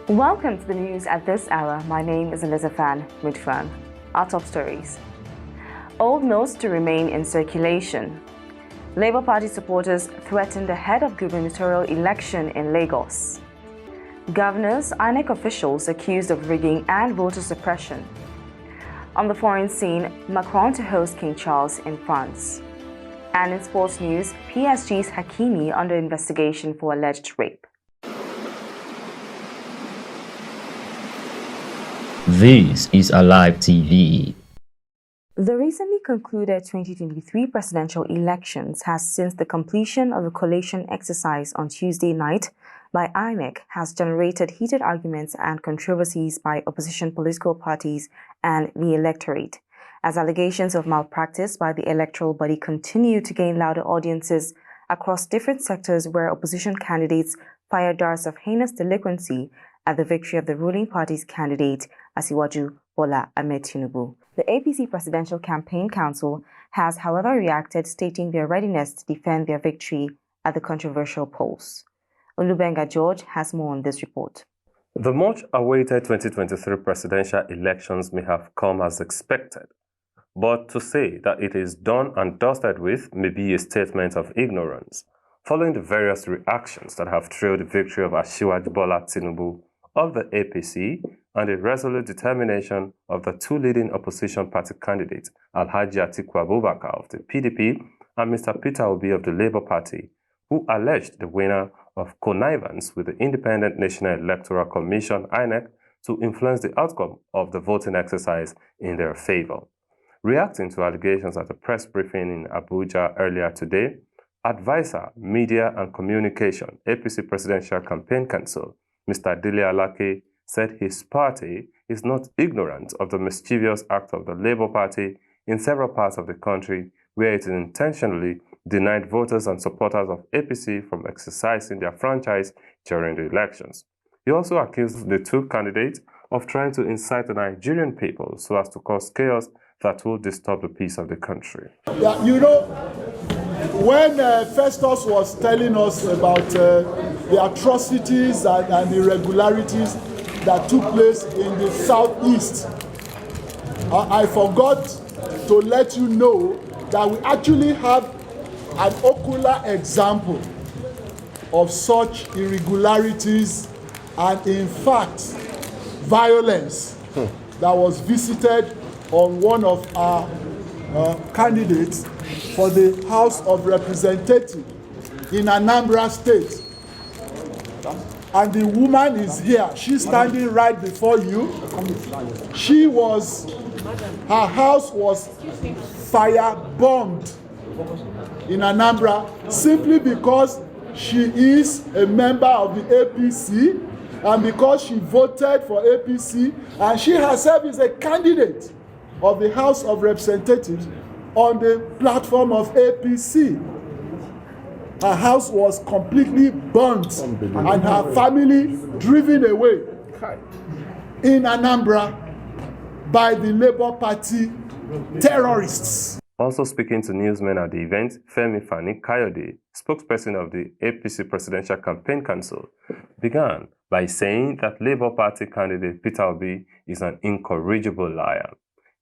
Welcome to the news at this hour. My name is Elizabeth Midfan. Our top stories. Old notes to remain in circulation. Labour Party supporters threatened ahead of gubernatorial election in Lagos. Governors, INEC officials accused of rigging and voter suppression. On the foreign scene, Macron to host King Charles in France. And in sports news, PSG's Hakimi under investigation for alleged rape. This is Alive TV. The recently concluded 2023 presidential elections has, since the completion of the collation exercise on Tuesday night by INEC, has generated heated arguments and controversies by opposition political parties and the electorate, as allegations of malpractice by the electoral body continue to gain louder audiences across different sectors where opposition candidates fire darts of heinous delinquency at the victory of the ruling party's candidate, Asiwaju Bola Ahmed Tinubu. The APC Presidential Campaign Council has, however, reacted, stating their readiness to defend their victory at the controversial polls. Olubenga George has more on this report. The much-awaited 2023 presidential elections may have come as expected, but to say that it is done and dusted with may be a statement of ignorance, following the various reactions that have trailed the victory of Asiwaju Bola Tinubu of the APC and the resolute determination of the two leading opposition party candidates, Alhaji Atiku Abubakar of the PDP and Mr. Peter Obi of the Labour Party, who alleged the winner of connivance with the Independent National Electoral Commission, INEC, to influence the outcome of the voting exercise in their favor. Reacting to allegations at a press briefing in Abuja earlier today, Advisor, Media and Communication, APC Presidential Campaign Council, Mr. Dele Alake, said his party is not ignorant of the mischievous act of the Labour Party in several parts of the country where it intentionally denied voters and supporters of APC from exercising their franchise during the elections. He also accused the two candidates of trying to incite the Nigerian people so as to cause chaos that will disturb the peace of the country. Yeah, you know, when Festus was telling us about the atrocities and irregularities that took place in the southeast, I forgot to let you know that we actually have an ocular example of such irregularities and, in fact, violence that was visited on one of our candidates for the House of Representatives in Anambra State. And the woman is here. She's standing right before you. Her house was fire-bombed in Anambra simply because she is a member of the APC and because she voted for APC and she herself is a candidate of the House of Representatives on the platform of APC. Her house was completely burnt and her family driven away in Anambra by the Labour Party terrorists. Also speaking to newsmen at the event, Femi Fani Kayode, spokesperson of the APC Presidential Campaign Council, began by saying that Labour Party candidate Peter Obi is an incorrigible liar.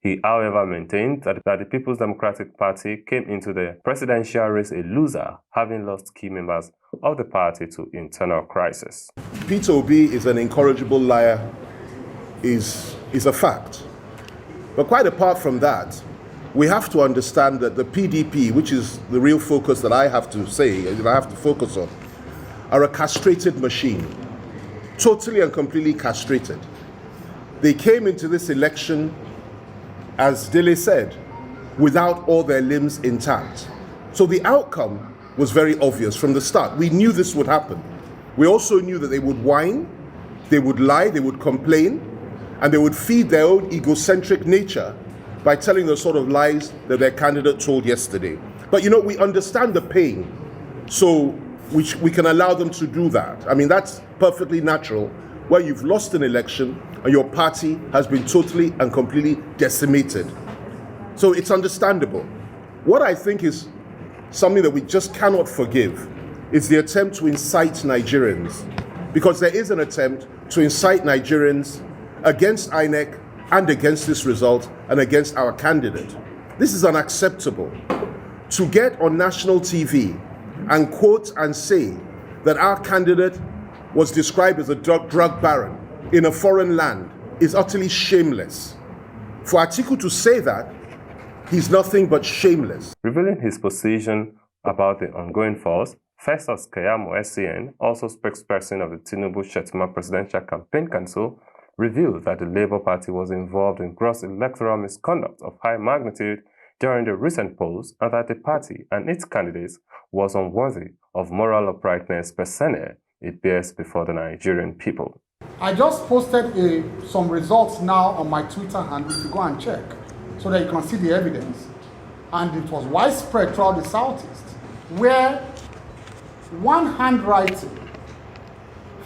He, however, maintained that the People's Democratic Party came into the presidential race a loser, having lost key members of the party to internal crisis. Peter Obi is an incorrigible liar is a fact. But quite apart from that, we have to understand that the PDP, which is the real focus that I have to say, that I have to focus on, are a castrated machine, totally and completely castrated. They came into this election, as Dele said, without all their limbs intact. So the outcome was very obvious from the start. We knew this would happen. We also knew that they would whine, they would lie, they would complain, and they would feed their own egocentric nature by telling the sort of lies that their candidate told yesterday. But you know, we understand the pain, so we can allow them to do that. I mean, that's perfectly natural, where you've lost an election and your party has been totally and completely decimated. So it's understandable. What I think is something that we just cannot forgive is the attempt to incite Nigerians, because there is an attempt to incite Nigerians against INEC and against this result and against our candidate. This is unacceptable. To get on national TV and quote and say that our candidate was described as a drug baron in a foreign land is utterly shameless. For Atiku to say that, he's nothing but shameless. Revealing his position about the ongoing falls, Festus Keyamo SCN, also spokesperson of the Tinubu-Shettima Presidential Campaign Council, revealed that the Labour Party was involved in gross electoral misconduct of high magnitude during the recent polls and that the party and its candidates was unworthy of moral uprightness per se it bears before the Nigerian people. I just posted some results now on my Twitter handle to go and check so that you can see the evidence. And it was widespread throughout the Southeast, where one handwriting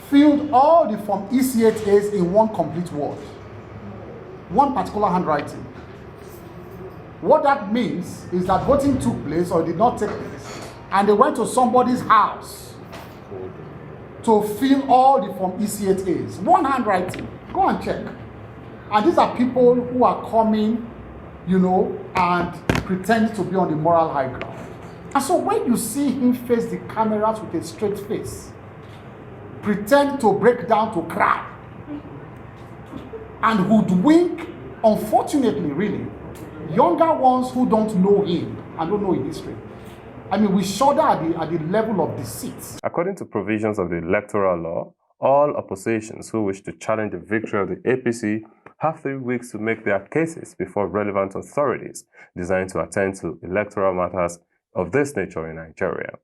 filled all the Form EC8As in one complete word. One particular handwriting. What that means is that voting took place or did not take place, and they went to somebody's house to fill all the Form EC8As. One handwriting. Go and check. And these are people who are coming, and pretend to be on the moral high ground. And so when you see him face the cameras with a straight face, pretend to break down to cry, and hoodwink, unfortunately, really, younger ones who don't know him and don't know his history. I mean, we shudder at the level of deceit. According to provisions of the Electoral law, all oppositions who wish to challenge the victory of the APC have 3 weeks to make their cases before relevant authorities designed to attend to electoral matters of this nature in Nigeria.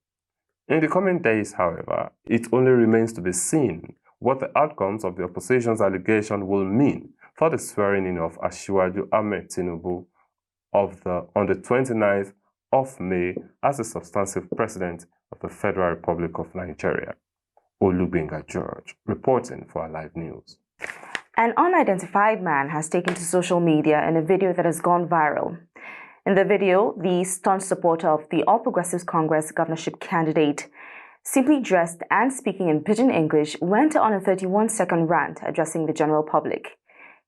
In the coming days, however, it only remains to be seen what the outcomes of the opposition's allegation will mean for the swearing-in of Asiwaju Ahmed Tinubu on the 29th of May as the substantive president of the Federal Republic of Nigeria. Olubenga George, reporting for Alive News. An unidentified man has taken to social media in a video that has gone viral. In the video, the staunch supporter of the All Progressives Congress governorship candidate, simply dressed and speaking in pidgin English, went on a 31-second rant addressing the general public.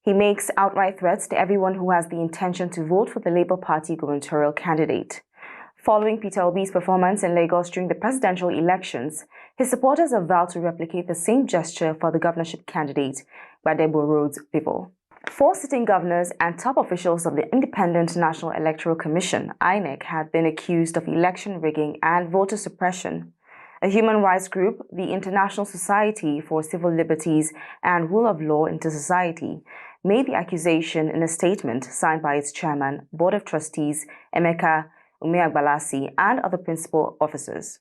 He makes outright threats to everyone who has the intention to vote for the Labour Party gubernatorial candidate. Following Peter Obi's performance in Lagos during the presidential elections, his supporters have vowed to replicate the same gesture for the governorship candidate, Gbadebo Roads People. 4 sitting governors and top officials of the Independent National Electoral Commission, INEC, have been accused of election rigging and voter suppression. A human rights group, the International Society for Civil Liberties and Rule of Law into Society, made the accusation in a statement signed by its chairman, Board of Trustees, Emeka Umeagbalasi, and other principal officers.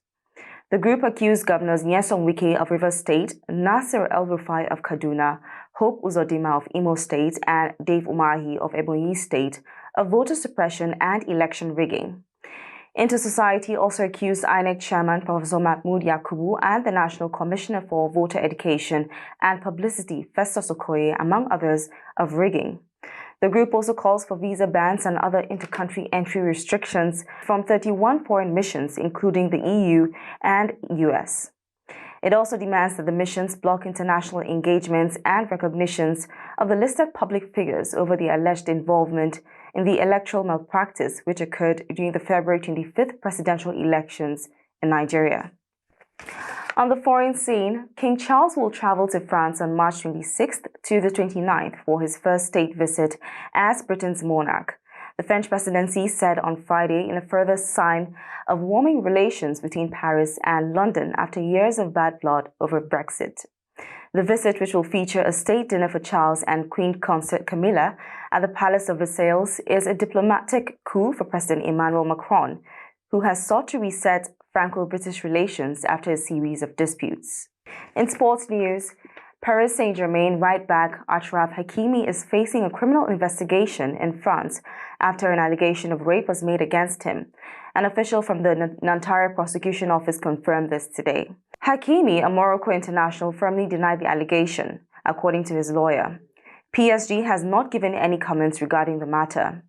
The group accused Governors Nyesom Wike of Rivers State, Nasir El-Rufai of Kaduna, Hope Uzodinma of Imo State, and Dave Umahi of Ebonyi State of voter suppression and election rigging. Into Society also accused INEC Chairman Professor Mahmood Yakubu and the National Commissioner for Voter Education and Publicity, Festus Okoye, among others, of rigging. The group also calls for visa bans and other inter-country entry restrictions from 31 foreign missions, including the EU and US. It also demands that the missions block international engagements and recognitions of the listed public figures over the alleged involvement in the electoral malpractice which occurred during the February 25th presidential elections in Nigeria. On the foreign scene, King Charles will travel to France on March 26th to the 29th for his first state visit as Britain's monarch. The French presidency said on Friday in a further sign of warming relations between Paris and London after years of bad blood over Brexit. The visit, which will feature a state dinner for Charles and Queen Consort Camilla at the Palace of Versailles, is a diplomatic coup for President Emmanuel Macron, who has sought to reset Franco-British relations after a series of disputes. In sports news, Paris Saint-Germain right back Achraf Hakimi is facing a criminal investigation in France after an allegation of rape was made against him. An official from the Nanterre prosecution office confirmed this today. Hakimi, a Morocco international, firmly denied the allegation, according to his lawyer. PSG has not given any comments regarding the matter.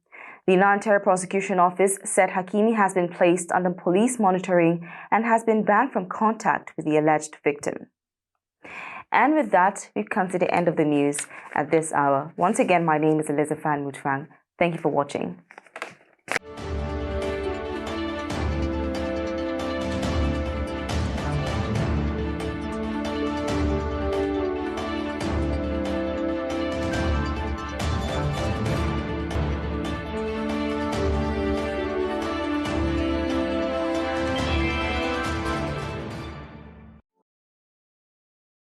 The Nanterre prosecution office said Hakimi has been placed under police monitoring and has been banned from contact with the alleged victim. And with that, we've come to the end of the news at this hour. Once again, my name is Elizabeth Fan Mutfang. Thank you for watching.